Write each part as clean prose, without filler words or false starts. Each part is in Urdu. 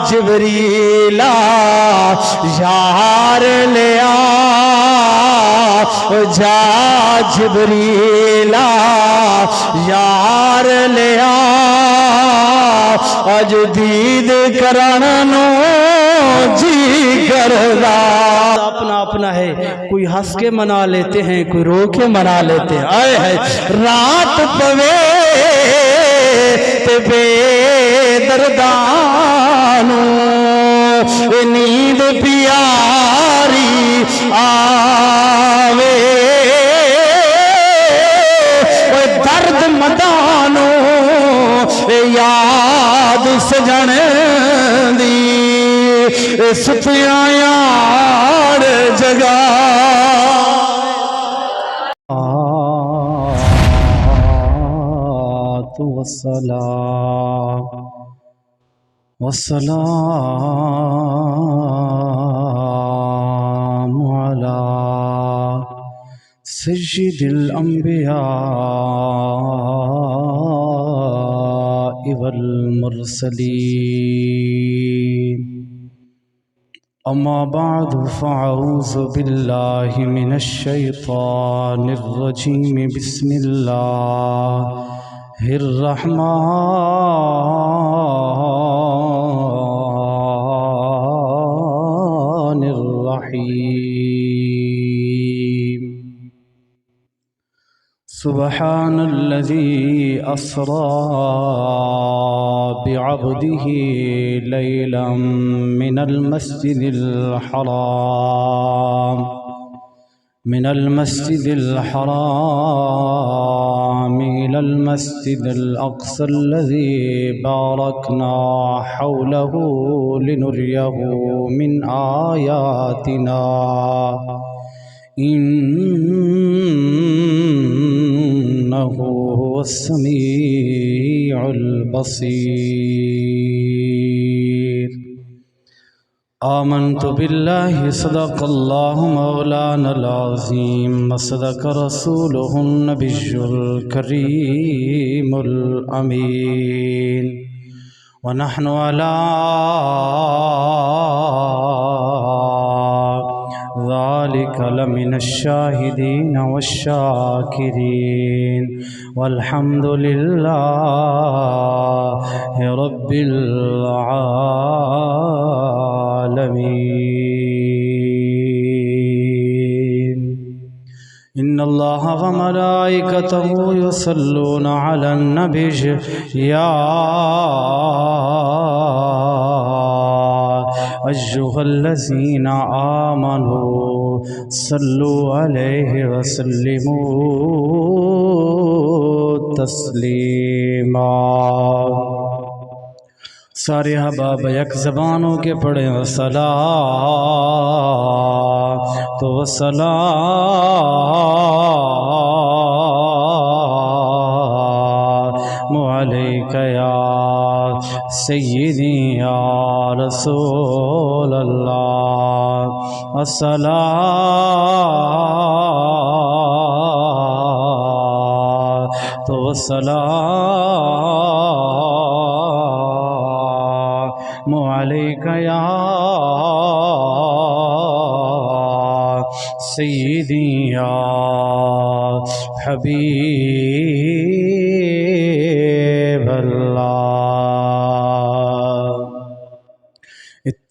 جبریلا یار لیا جا جبریلا یار لیا اج دید کرنو جی کردا اپنا اپنا ہے کوئی ہنس کے منا لیتے ہیں کوئی رو کے منا لیتے ہیں آئے ہے رات پوے تے بے دردانو نیند پیاری آوے درد مدانو یاد سجن دی ستیاں یار جگا والسلام على سيد الأنبياء والمرسلين أما بعد فأعوذ بالله من الشيطان الرجيم بسم الله الرحمن الرحيم سبحان الذي أسرى بعبده ليلا من المسجد الحرام إلى المسجد الأقصى الذي باركنا حوله لنريه من آياتنا إنه هو السميع البصير آمنت بالله صدق الله مولانا العظيم وصدق رسوله النبي الكريم الأمين ونحن على ذلك لمن الشاهدين والشاكرين والحمد لله رب العالمين إن الله وملائكته يصلون على النبي يا أيها الذين آمنوا صلوا عليه وسلموا تسلیما سارے احباب یک زبانوں کے پڑھیں والصلاۃ والسلام علیک یا سیدی یا رسول اللہ الصلاۃ والسلام علیک یا سیدی یا حبیب اللہ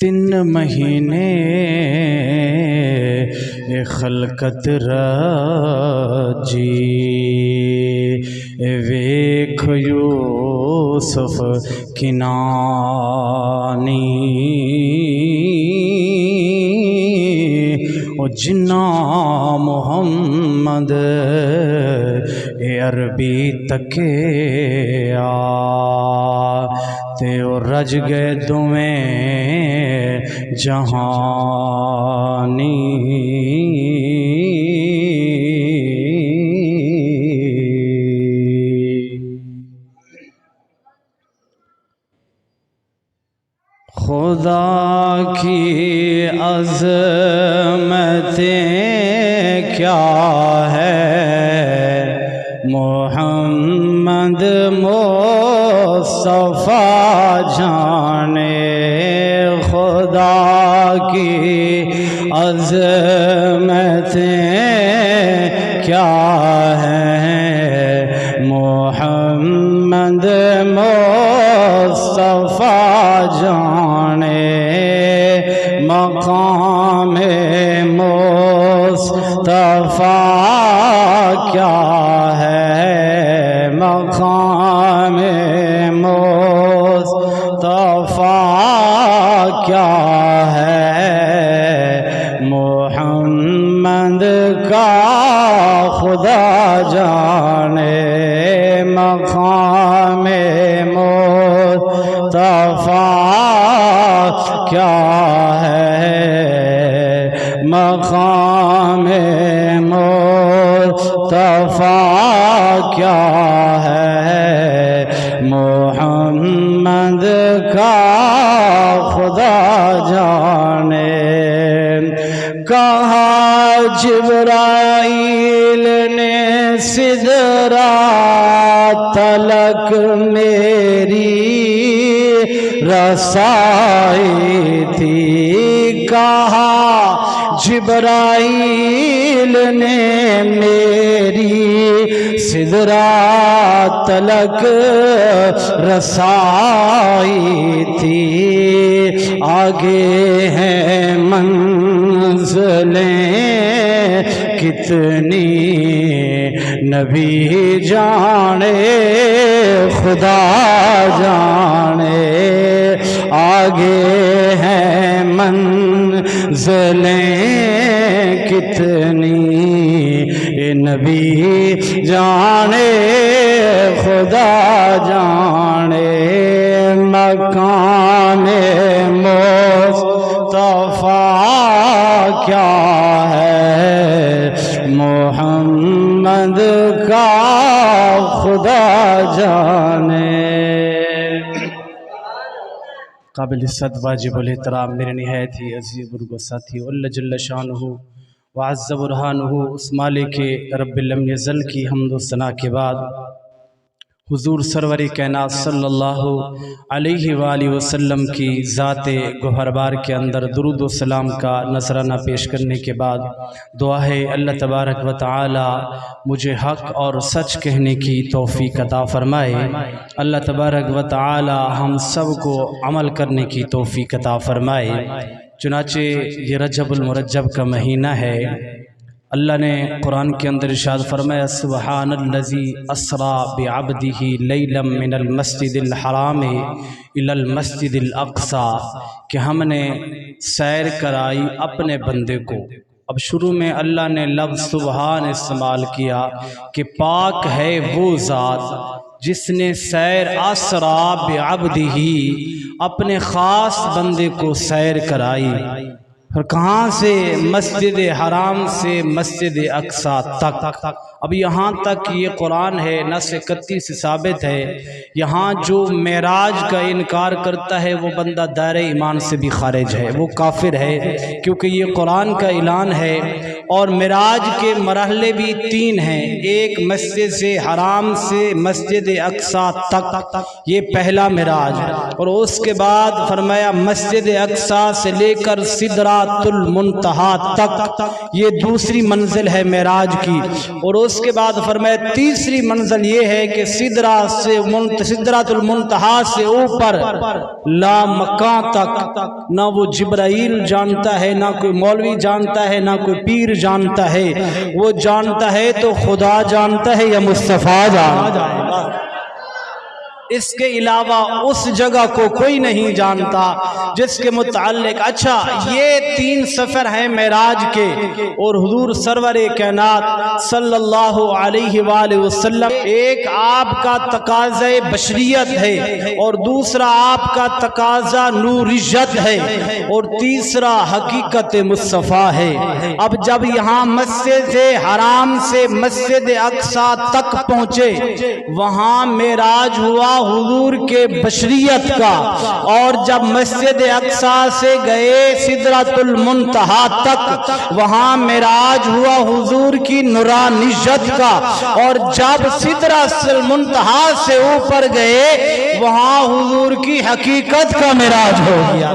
تین مہینے خلقت رجی ویکھ یوسف کنانی او جنا محمد عربی تکیا تے او رج گئے دویں جہانی خدا کی عظمتیں کیا ہے محمد مصطفیٰ جانے عظمتیں کیا ہیں محمد مصطفیٰ جانے مقام مصطفیٰ کیا ہے مقام مصطفیٰ کیا ہے محمد کا خدا جانے مقام مصطفیٰ کیا ہے مقام مصطفیٰ کیا ہے محمد کا خدا جانے کہا جبرائیل نے سدرات تلک میری رسائی تھی کہا جبرائیل نے میری سدرات تلک رسائی تھی آگے ہیں منزلیں کتنی نبی جانے خدا جانے آگے ہیں منزلیں کتنی نبی جانے خدا جانے مقام مصطفیٰ کیا ہے محمد کا خدا جانے قابل عزت واجب الاحترام میرے نہایت ہی عزیز بزرگ ساتھی اللہ جل شانہ وعز برہانہ اس مالک رب لم یزل کی حمد و ثنا کے بعد حضور سرور کائنات صلی اللہ علیہ وآلہ وسلم کی ذات گوہربار کے اندر درود و سلام کا نذرانہ پیش کرنے کے بعد دعا ہے اللہ تبارک و تعالی مجھے حق اور سچ کہنے کی توفیق عطا فرمائے اللہ تبارک و تعالی ہم سب کو عمل کرنے کی توفیق عطا فرمائے چنانچہ یہ رجب المرجب کا مہینہ ہے اللہ نے قرآن کے اندر ارشاد فرمایا سبحان الذی اسری بعبدہ لیلا من المسجد الحرام الی المسجد الاقصی کہ ہم نے سیر کرائی اپنے بندے کو اب شروع میں اللہ نے لفظ سبحان استعمال کیا کہ پاک ہے وہ ذات جس نے سیر اسری بعبدہ اپنے خاص بندے کو سیر کرائی اور کہاں سے مسجد حرام سے مسجد اقصی تک اب یہاں تک یہ قرآن ہے نص 31 سے ثابت ہے یہاں جو معراج کا انکار کرتا ہے وہ بندہ دائرہ ایمان سے بھی خارج ہے وہ کافر ہے کیونکہ یہ قرآن کا اعلان ہے اور معراج کے مرحلے بھی 3 ہیں ایک مسجد سے حرام سے مسجد اقصی تک یہ پہلا معراج اور اس کے بعد فرمایا مسجد اقصی سے لے کر سدرات المنتہا تک یہ دوسری منزل ہے معراج کی اور اس کے بعد فرمایا تیسری منزل یہ ہے کہ سدرات المنتہا سے اوپر لا مکان تک نہ وہ جبرائیل جانتا ہے نہ کوئی مولوی جانتا ہے نہ کوئی پیر جانتا ہے وہ جانتا ہے تو خدا جانتا ہے یا مصطفیٰ جانتا ہے اس کے علاوہ اس جگہ کو کوئی نہیں جانتا جس کے متعلق اچھا یہ 3 سفر ہیں معراج کے اور حضور سرور کائنات صلی اللہ علیہ وآلہ وسلم ایک آپ کا تقاضا بشریت ہے اور دوسرا آپ کا تقاضا نوریت ہے اور تیسرا حقیقت مصطفیٰ ہے اب جب یہاں مسجد حرام سے مسجد اقصی تک پہنچے وہاں معراج ہوا حضور کے بشریت کا اور جب مسجد اقصی سے گئے سدرۃ المنتہا تک وہاں معراج ہوا حضور کی نورانیت کا اور جب سدرۃ المنتہا سے اوپر گئے وہاں حضور کی حقیقت کا معراج ہو گیا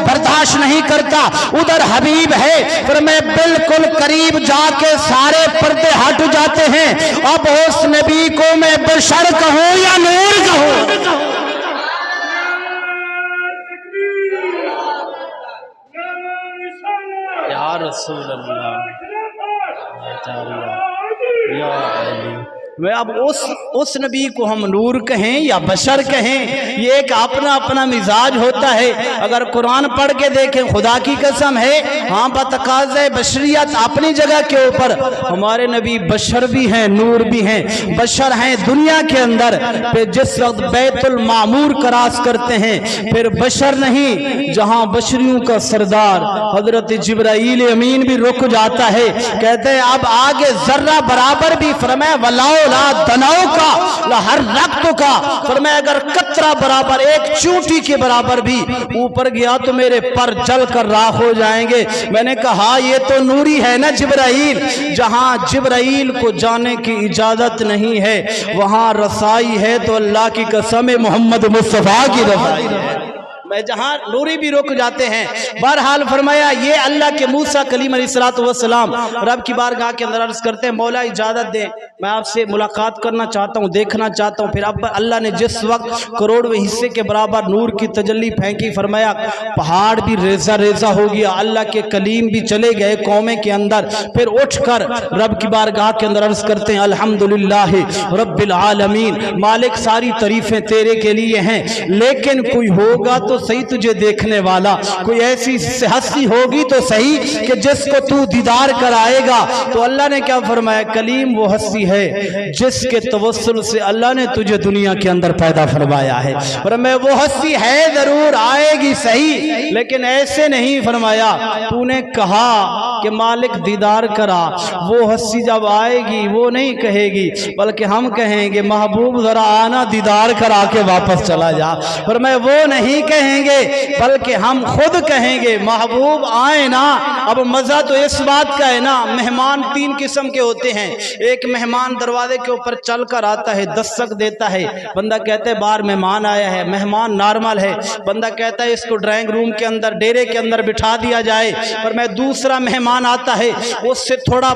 برداشت نہیں کرتا، ادھر حبیب ہے، پھر میں بالکل قریب جا کے سارے پردے ہٹ جاتے ہیں۔ اب اس نبی کو میں بشر کہوں یا نور کہوں؟ یا رسول اللہ یا علی، میں اب اس نبی کو ہم نور کہیں یا بشر کہیں، یہ ایک اپنا اپنا مزاج ہوتا ہے۔ اگر قرآن پڑھ کے دیکھیں، خدا کی قسم ہے، ہاں بتقاضۂ بشریت اپنی جگہ کے اوپر ہمارے نبی بشر بھی ہیں، نور بھی ہیں۔ بشر ہیں دنیا کے اندر، پھر جس وقت بیت المعمور کراس کرتے ہیں پھر بشر نہیں، جہاں بشریوں کا سردار حضرت جبرائیل امین بھی رک جاتا ہے، کہتے ہیں اب آگے ذرہ برابر بھی، فرمایا ولاؤ لا دناؤ کا لہر رقت کا، فرمایا اگر قطرہ برابر، ایک چونٹی کے برابر بھی اوپر گیا تو میرے پر جل کر راکھ ہو جائیں گے۔ میں نے کہا یہ تو نوری ہے نا جبرائیل، جہاں جبرائیل کو جانے کی اجازت نہیں ہے وہاں رسائی ہے تو اللہ کی قسم محمد مصطفیٰ کی رسائی ہے، میں جہاں نوری بھی رک جاتے ہیں۔ بہرحال فرمایا یہ اللہ کے موسیٰ کلیم علیہ السلام رب کی بارگاہ کے اندر عرض کرتے ہیں مولا اجازت دیں میں آپ سے ملاقات کرنا چاہتا ہوں، دیکھنا چاہتا ہوں۔ پھر اب اللہ نے جس وقت کروڑویں حصے کے برابر نور کی تجلی پھینکی، فرمایا پہاڑ بھی ریزہ ریزہ ہو گیا، اللہ کے کلیم بھی چلے گئے قومیں کے اندر۔ پھر اٹھ کر رب کی بارگاہ کے اندر عرض کرتے ہیں الحمدللہ رب العالمین، مالک ساری تعریفیں تیرے کے لیے ہیں، لیکن کوئی ہوگا تو صحیح تجھے دیکھنے والا، کوئی ایسی ہستی ہوگی تو صحیح کہ جس کو تو دیدار کرائے گا۔ تو اللہ نے کیا فرمایا، کلیم وہ ہستی ہے جس کے توسل سے اللہ نے تجھے دنیا کے اندر پیدا فرمایا ہے۔ فرمایا وہ ہستی ہے ضرور، آئے گی صحیح، لیکن ایسے نہیں، فرمایا تو نے کہا کہ مالک دیدار کرا، وہ ہستی جب آئے گی وہ نہیں کہے گی بلکہ ہم کہیں گے محبوب ذرا آنا دیدار کرا کے واپس چلا جا۔ فرمایا وہ نہیں کہیں گے بلکہ ہم خود کہیں گے محبوب آئے نا۔ اب مزہ تو اس بات کا ہے نا، مہمان تین قسم کے ہوتے ہیں، ایک مہمان دروازے کے اوپر چل کر آتا ہے، دستک دیتا ہے، بندہ کہتا ہے باہر مہمان آیا ہے، مہمان نارمل ہے، بندہ کہتا ہے اس کو ڈرائنگ روم کے اندر ڈیرے کے اندر بٹھا دیا جائے۔ پر میں دوسرا مہمان آتا ہے اس سے تھوڑا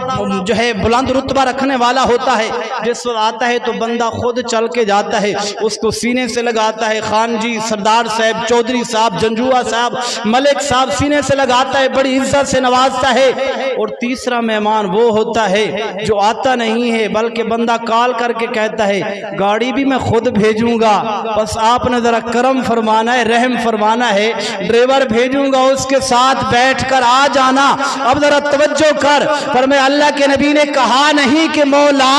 جو ہے بلند رتبہ رکھنے والا ہوتا ہے، جس وقت آتا ہے تو بندہ خود چل کے جاتا ہے، اس کو سینے سے لگاتا ہے، خان جی، سردار صاحب، چودھری صاحب، جنجوہ صاحب، ملک صاحب، سینے سے لگاتا ہے، بڑی عزت سے نوازتا ہے۔ اور تیسرا مہمان وہ ہوتا ہے جو آتا نہیں ہے بلکہ بندہ کال کر کے کہتا ہے گاڑی بھی میں خود بھیجوں گا، بس آپ نے ذرا کرم فرمانا ہے، رحم فرمانا ہے، ڈرائیور بھیجوں گا اس کے ساتھ بیٹھ کر آ جانا۔ اب ذرا توجہ کر، فرمایا اللہ کے نبی نے کہا نہیں کہ مولا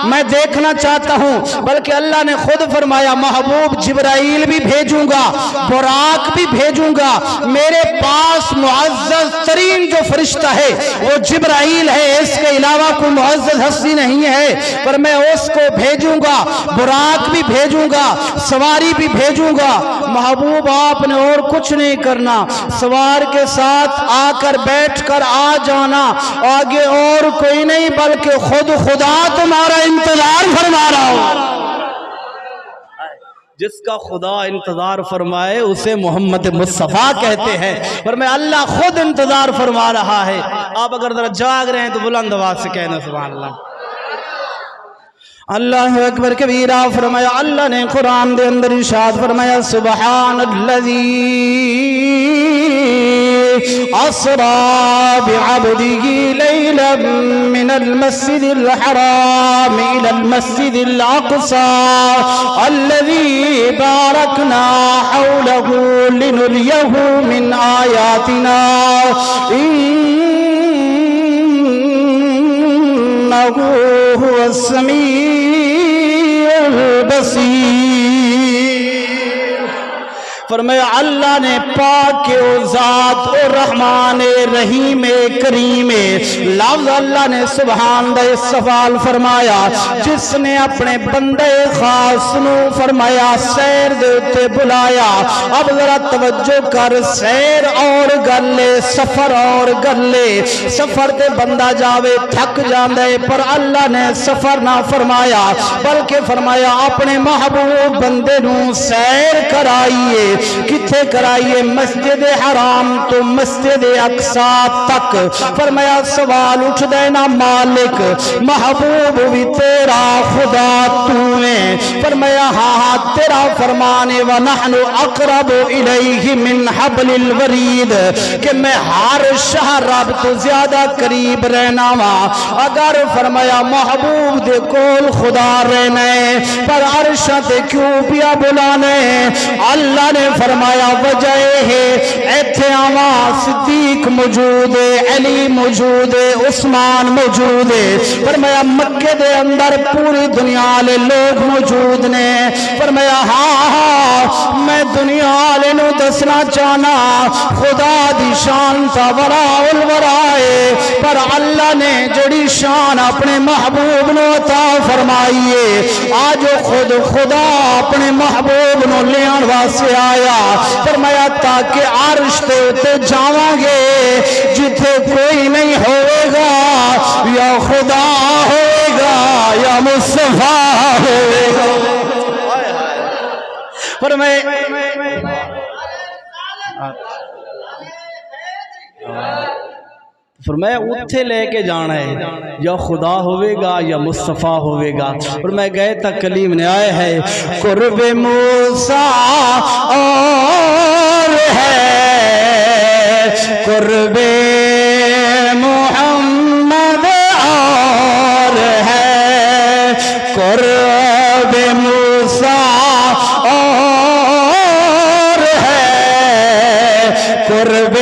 میں دیکھنا چاہتا ہوں، بلکہ اللہ نے خود فرمایا محبوب جبرائیل بھی بھیجوں گا، براق بھی بھیجوں گا، میرے پاس معزز ترین جو فرشتہ ہے وہ جبرائیل ہے، اس کے علاوہ کوئی معزز ہستی نہیں ہے، پر میں اس کو بھیجوں گا، براق بھی بھیجوں گا، سواری بھی بھیجوں گا۔ محبوب آپ نے اور کچھ نہیں کرنا، سوار کے ساتھ آ کر بیٹھ کر آ جانا، آگے اور کوئی نہیں بلکہ خود خدا تمہارا انتظار فرما رہا ہو۔ جس کا خدا انتظار فرمائے اسے محمد مصطفیٰ کہتے ہیں، پر میں اللہ خود انتظار فرما رہا ہے۔ آپ اگر ذرا جاگ رہے ہیں تو بلند آواز سے کہنا سبحان اللہ۔ اللہ اکبر کبیرہ، فرمایا اللہ نے قرآن دے اندر ارشاد فرمایا سبحان الذی اسرا بعبده لیلا من المسجد الحرام الى المسجد الاقصى الذي باركنا حوله لنريه من آیاتنا انه هو السمیع البصیر۔ فرمایا اللہ نے پاک و ذات و رحمان رحیم کریم لفظ اللہ نے سبحان دے سوال فرمایا، جس نے اپنے بندے خاص نو فرمایا سیر دیتے بلایا۔ اب ذرا توجہ کر، سیر اور گلے، سفر اور گلے، سفر تے بندہ جاوے تھک جاندے، پر اللہ نے سفر نہ فرمایا بلکہ فرمایا اپنے محبوب بندے نو سیر کرائیے، کتھے کرائیے مسجد حرام تو مسجد اقصا تک فرمایا سوال اٹھ دینا مالک محبوب بھی تیرا خدا تو ہے فرمایا ہاں تیرا فرمانے ونحن اقرب الیہ من حبل الورید کہ میں ہر شہر رب تو زیادہ قریب رہنا وا اگر فرمایا محبوب دے کول خدا رہنا ہے پر عرشہ تے کیوں پیا بلانے اللہ نے فرمایا وجہ ہے ایتھے آواں صدیق موجود ہے علی موجود ہے عثمان موجود ہے فرمایا مکے دے اندر پوری دنیا لے لوگ موجود نے فرمایا ہاں میں دنیا لے نو دسنا چاہنا خدا دی شان تا وراء الورائے پر اللہ نے جڑی شان اپنے محبوب نو عطا فرمائیے آج خود خدا اپنے محبوب نو لیان واسے آیا فرمایا تاکہ عرش تے تے جاواں گے جتھے کوئی نہیں ہوئے گا یا خدا ہوئے گا یا مصطفیٰ ہوئے گا فرمایا اتھے لے کے جانا ہے یا خدا ہوئے گا یا مصطفیٰ ہوئے گا اور میں گئے تک کلیم نے آئے ہے قرب موسیٰ اور ہے قرب محمد اور ہے قرب موسیٰ اور ہے قرب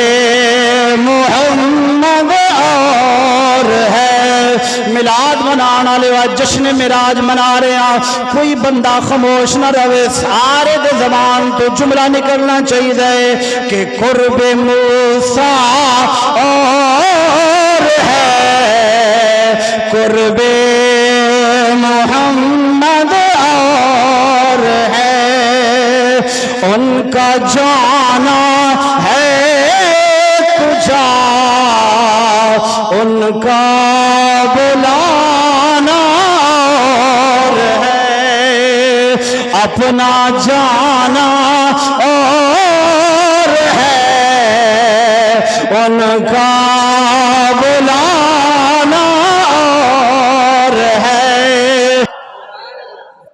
محمد اور ہے میلاد منانا لے جشن معراج منا رہے ہیں کوئی بندہ خاموش نہ رہے سارے دے زبان تو جملہ نکلنا چاہیے کہ قرب موسیٰ اور ہے قرب محمد اور ہے ان کا جانا ہے تجھا ان کا بلانا اور ہے اپنا جانا اور ہے ان کا بلانا اور ہے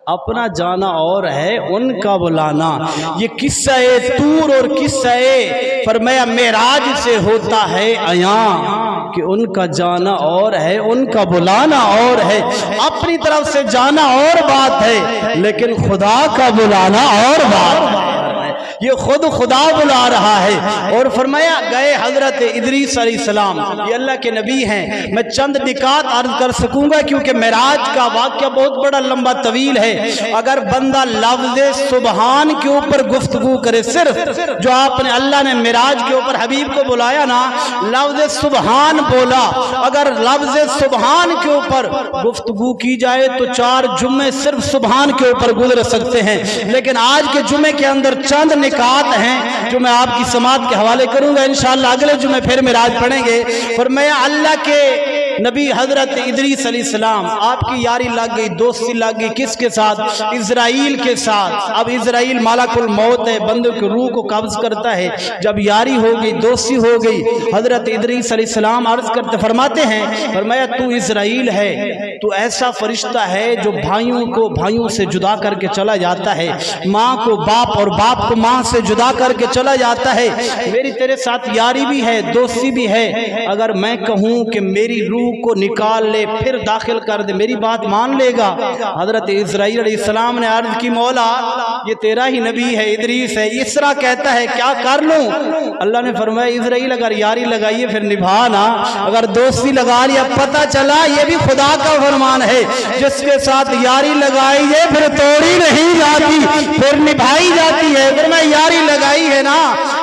اپنا جانا اور ہے ان کا بلانا یہ قصہ طور اور قصہ فرمایا معراج سے ہوتا ہے عیاں کہ ان کا جانا اور ہے ان کا بلانا اور ہے اپنی طرف سے جانا اور بات ہے لیکن خدا کا بلانا اور بات ہے یہ خود خدا بلا رہا ہے اور فرمایا گئے حضرت ادریس علیہ السلام یہ اللہ کے نبی ہیں میں چند نکات عرض کر سکوں گا کیونکہ معراج کا واقعہ بہت بڑا لمبا طویل ہے اگر بندہ لفظ سبحان کے اوپر گفتگو کرے صرف جو آپ نے اللہ نے معراج کے اوپر حبیب کو بلایا نا لفظ سبحان بولا اگر لفظ سبحان کے اوپر گفتگو کی جائے تو 4 جمعے صرف سبحان کے اوپر گزر سکتے ہیں لیکن آج کے جمعے کے اندر چند نکات ہیں جو میں آپ کی سماعت کے حوالے کروں گا انشاءاللہ اگلے جمعے پھر معراج پڑھیں گے فرمایا اللہ کے نبی حضرت ادریس علیہ السلام آپ کی یاری لگ گئی دوستی لگ گئی کس کے ساتھ اسرائیل کے ساتھ اب اسرائیل ملک الموت ہے بندے کی روح کو قبض کرتا ہے جب یاری ہو گئی دوستی ہو گئی حضرت ادریس علیہ السلام عرض کرتے فرماتے ہیں فرمایا تو اسرائیل ہے تو ایسا فرشتہ ہے جو بھائیوں کو بھائیوں سے جدا کر کے چلا جاتا ہے ماں کو باپ اور باپ کو ماں سے جدا کر کے چلا جاتا ہے میری تیرے ساتھ یاری بھی ہے دوستی بھی ہے اگر میں کہوں کہ میری روح کو نکال لے پھر داخل کر دے میری بات مان لے گا حضرت اسرائیل علیہ السلام نے عرض کی مولا یہ تیرا ہی نبی ہے ادریس ہے اس طرح کہتا ہے کیا کر لوں اللہ نے فرمایا اسرائیل اگر یاری لگائیے پھر نبھانا اگر دوستی لگا لیا پتہ چلا یہ بھی خدا کا فرمان ہے جس کے ساتھ یاری لگائیے پھر توڑی نہیں جاتی پھر نبھائی جاتی ہے پھر میں یاری لگائی ہے نا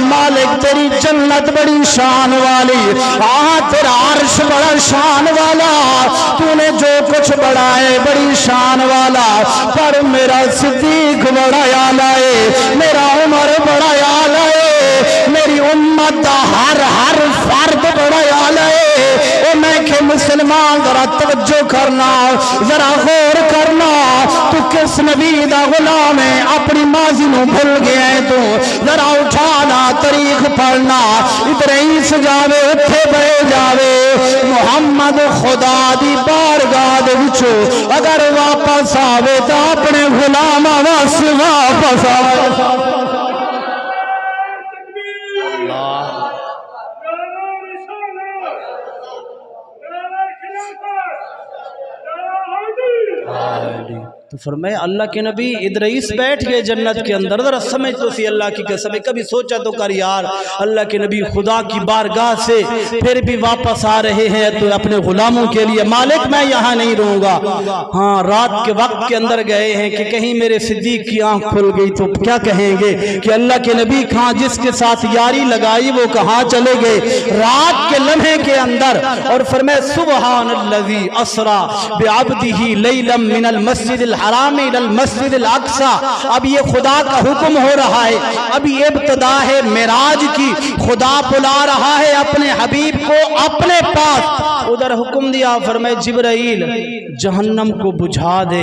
مالک تیری جنت بڑی شان والی، تیرا عرش بڑا شان والا، تو نے جو کچھ بڑا ہے بڑی شان والا، پر میرا صدیق بڑا اعلیٰ ہے، میرا عمر بڑا اعلیٰ ہے، میری امت دا ہر فرد بڑا اعلیٰ ہے۔ میں کہ مسلمان ذرا توجہ کرنا، ذرا غور کرنا، تو کس نبی دا غلام ہے، اپنی ماضی نو بھول گیا ہے، تو ذرا اٹھانا تاریخ پڑھنا، ادریس جاوے اتھے بے جاوے، محمد خدا دی بارگاہ دے وچوں اگر واپس آوے تو اپنے غلام واسطے واپس آوے۔ تو فرمائے اللہ کے نبی ادریس بیٹھ گئے جنت کے اندر، ذرا سمجھ تو سی اللہ کی قسم، کبھی سوچا تو کر یار، اللہ کے نبی خدا کی بارگاہ سے پھر بھی واپس آ رہے ہیں تو اپنے غلاموں کے لیے، مالک میں یہاں نہیں رہوں گا، ہاں رات کے وقت کے اندر گئے ہیں کہ کہیں میرے صدیق کی آنکھ کھل گئی تو کیا کہیں گے کہ اللہ کے نبی کہاں جس کے ساتھ یاری لگائی وہ کہاں چلے گئے رات کے لمحے کے اندر، اور فرمائے سبحان الذی اسرا بعبدہ لیلا من المسجد الحرام الى المسجد الاقصی۔ اب یہ خدا کا حکم ہو رہا ہے، اب یہ ابتدا ہے معراج کی، خدا بلا رہا ہے اپنے حبیب کو اپنے پاس، ادھر حکم دیا فرمائے جبرائیل جہنم کو بجھا دے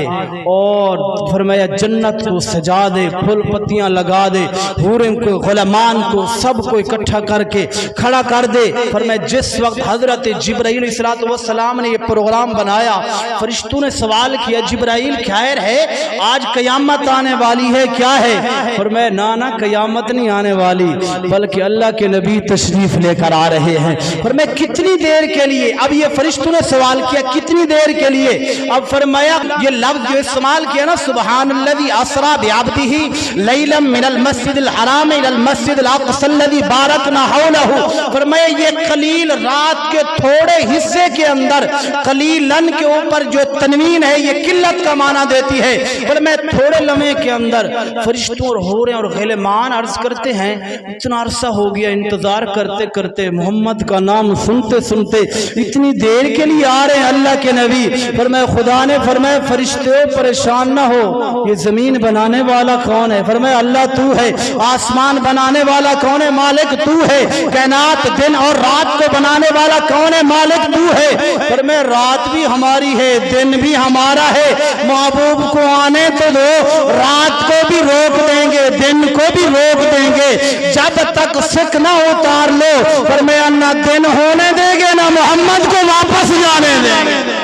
اور فرمایا جنت کو سجا دے، پھول پتیاں لگا دے، حوریں کو غلامان کو سب کو اکٹھا کر کے کھڑا کر دے۔ فرمایا جس وقت حضرت جبرائیل علیہ السلام نے یہ پروگرام بنایا، فرشتوں نے سوال کیا جبرائیل خیر ہے آج قیامت آنے والی ہے کیا ہے؟ فرمایا نانا قیامت نہیں آنے والی بلکہ اللہ کے نبی تشریف لے کر آ رہے ہیں۔ فرمایا کتنی دیر کے لیے؟ اب یہ فرشتوں نے سوال کیا کتنی دیر کے لیے؟ اب فرمایا یہ لفظ جو استعمال کیا نا سبحان الذی اسرا بعبدہ لیلا من المسجد الحرام الى المسجد الاقصی الذی بارکنا حولہ، فرمایا یہ قلیل رات کے تھوڑے حصے کے اندر قلیلاً کے اوپر جو تنوین ہے یہ قلت کا معنی دیتی ہے۔ فرمایا تھوڑے لمحے کے اندر فرشتوں اور حوریں اور غلامان عرض کرتے ہیں اتنا عرصہ ہو گیا انتظار کرتے کرتے، محمد کا نام سنتے سنتے اتنی دیر کے لیے آ رہے ہیں اللہ کے نبی۔ فرمایا خدا نے فرمایا فرشتے پریشان نہ ہو، یہ زمین بنانے والا کون ہے؟ فرمایا اللہ تو ہے۔ آسمان بنانے والا کون ہے؟ مالک تو ہے۔ کائنات دن اور رات کو بنانے والا کون ہے؟ مالک تو ہے۔ فرمایا رات بھی ہماری ہے دن بھی ہمارا ہے، محبوب کو آنے تو دو، رات کو بھی روک دیں گے دن کو بھی روک دیں گے، جب تک سکھ نہ اتار لو فرمایا نہ دن ہونے دیں گے نہ محمد کو واپس جانے دیں گے۔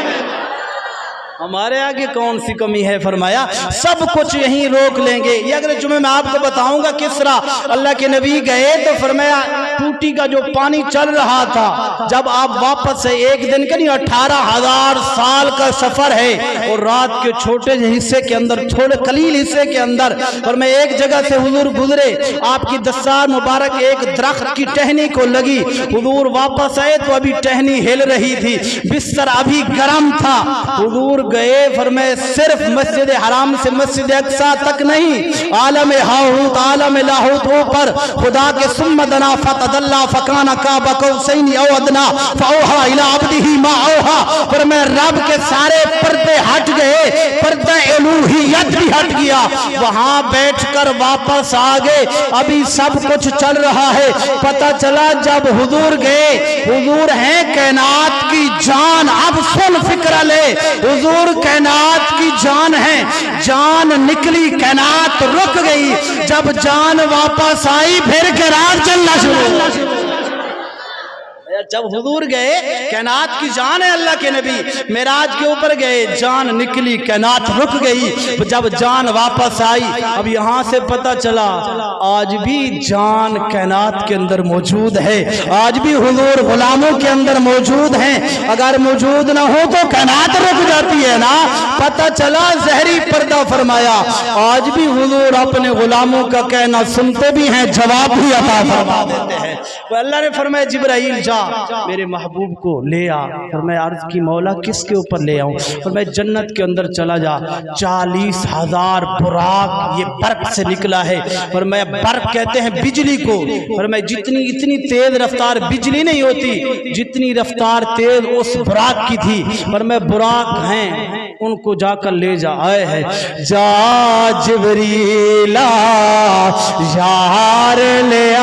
ہمارے آگے کون سی کمی ہے؟ فرمایا سب کچھ یہیں روک لیں گے۔ یہ اگر جمعے میں آپ کو بتاؤں گا کس طرح اللہ کے نبی گئے تو فرمایا ٹوٹی کا جو پانی چل رہا تھا، جب آپ واپس سے ایک دن کا نہیں 18,000 سال کا سفر ہے، اور رات کے چھوٹے حصے کے اندر تھوڑے قلیل حصے کے اندر فرمایا ایک جگہ سے حضور گزرے، آپ کی دستار مبارک ایک درخت کی ٹہنی کو لگی، حضور واپس آئے تو ابھی ٹہنی ہل رہی تھی، بستر ابھی گرم تھا، حضور گئے فرمائے صرف مسجد حرام سے مسجد اقصی تک نہیں، عالم ہاہوت عالم لاہوت اوپر خدا کے ثم دنا فتدلا فکان قاب قوسین او ادنا فاوحا الی عبدہ ما اوحا۔ فرمائے رب کے سارے پردے ہٹ گئے، پردہ الوہیت بھی ہٹ گیا، وہاں بیٹھ کر واپس آ گئے، ابھی سب کچھ چل رہا ہے۔ پتہ چلا جب حضور گئے، حضور ہیں کائنات کی جان، اب سن فکر لے، حضور کائنات کی جان ہے، جان نکلی کائنات رک گئی، جب جان واپس آئی پھر قرار چلنا شروع۔ جب حضور گئے کائنات کی جان ہے اللہ کے نبی، معراج کے اوپر گئے جان نکلی کائنات رک گئی، جب جان واپس آئی اب یہاں سے پتہ چلا آج بھی جان کائنات کے اندر موجود ہے، آج بھی حضور غلاموں کے اندر موجود ہیں، اگر موجود نہ ہو تو کائنات رک جاتی ہے نا۔ پتہ چلا ظہری پردہ فرمایا آج بھی حضور اپنے غلاموں کا کہنا سنتے بھی ہیں، جواب بھی عطا فرما دیتے ہیں۔ تو اللہ نے فرمایا جبرائیل جا میرے محبوب کو لے آ۔ اور میں عرض کی مولا کس کے اوپر لے آؤں؟ اور میں جنت کے اندر چلا جا، 40,000 براق یہ برق سے نکلا ہے۔ اور میں برق کہتے ہیں بجلی کو، اور میں اتنی تیز رفتار بجلی نہیں ہوتی جتنی رفتار تیز اس براق کی تھی۔ اور میں براق ہیں ان کو جا کر لے جا۔ آئے ہے جا جبریلا یار لے آ،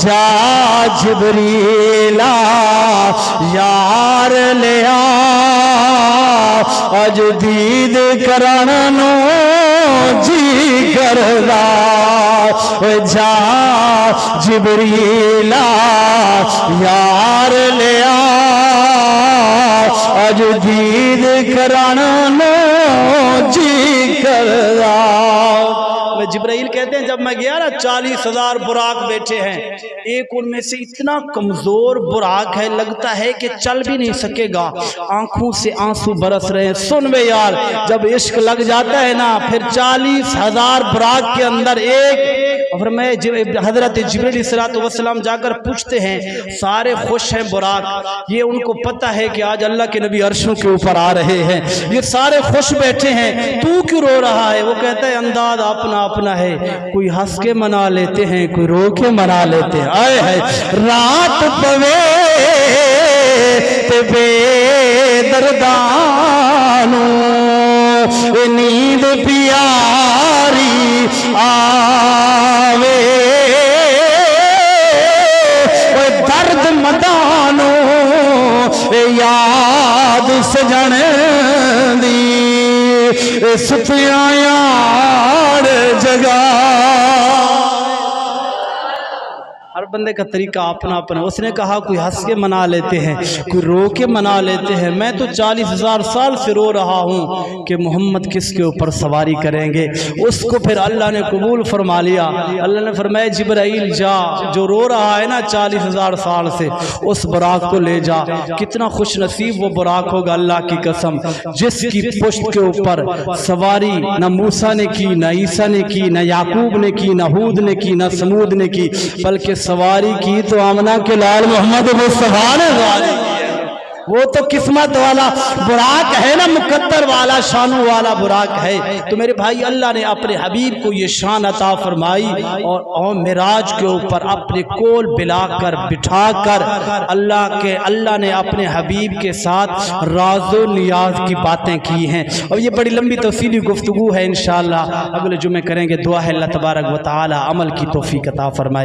جا جبریلا یار لے آ، اج دید کرانا نو جی کردا، جا جبریلا یار لے آ، اج دید کرانا نو جی کردا۔ میں جبرائیل کہتے ہیں جب میں گیا نا 40,000 براق بیٹھے ہیں، ایک ان میں سے اتنا کمزور براق ہے لگتا ہے کہ چل بھی نہیں سکے گا، آنکھوں سے آنسو برس رہے ہیں۔ سن بے یار جب عشق لگ جاتا ہے نا پھر 40,000 براق کے اندر ایک، اور میں حضرت جبرائیل علیہ السلام جا کر پوچھتے ہیں، سارے خوش ہیں براق، یہ ان کو پتہ ہے کہ آج اللہ کے نبی عرشوں کے اوپر آ رہے ہیں، یہ سارے خوش بیٹھے ہیں، تو کیوں رو رہا ہے؟ وہ کہتا ہے انداز اپنا اپنا ہے، کوئی ہنس کے منا لیتے ہیں کوئی رو کے منا لیتے ہیں۔ آئے ہے رات پوے تے بے دردانو نیند پیاری آوے، درد مدانو یاد سجن دی ستیاں یار جگہ۔ ہر بندے کا طریقہ اپنا اپنا، اس نے کہا کوئی ہنس کے منا لیتے ہیں کوئی رو کے منا لیتے ہیں، میں تو 40,000 سال سے رو رہا ہوں کہ محمد کس کے اوپر سواری کریں گے۔ اس کو پھر اللہ نے قبول فرما لیا، اللہ نے فرمایا جبرائیل جا، جو رو رہا ہے نا 40,000 سال سے اس براق کو لے جا۔ کتنا خوش نصیب وہ براق ہوگا اللہ کی قسم جس کی پشت کے اوپر سواری نہ موسیٰ نے کی، نہ عیسیٰ نے کی، نہ یعقوب نے کی، نہ ہود نے کی، نہ سمود نے کی، بلکہ سواری کی تو آمنہ کے لال محمد مصطفیٰ نے سواری کی ہے۔ وہ تو قسمت والا براق ہے نا، مقدر والا شانوں والا براق ہے۔ تو میرے بھائی اللہ نے اپنے حبیب کو یہ شان عطا فرمائی، اور معراج کے اوپر اپنے کول بلا کر بٹھا کر اللہ نے اپنے حبیب کے ساتھ راز و نیاز کی باتیں کی ہیں، اور یہ بڑی لمبی تفصیلی گفتگو ہے، انشاءاللہ اگلے جمعے کریں گے۔ دعا ہے اللہ تبارک و تعالی عمل کی توفیق عطا فرمائے۔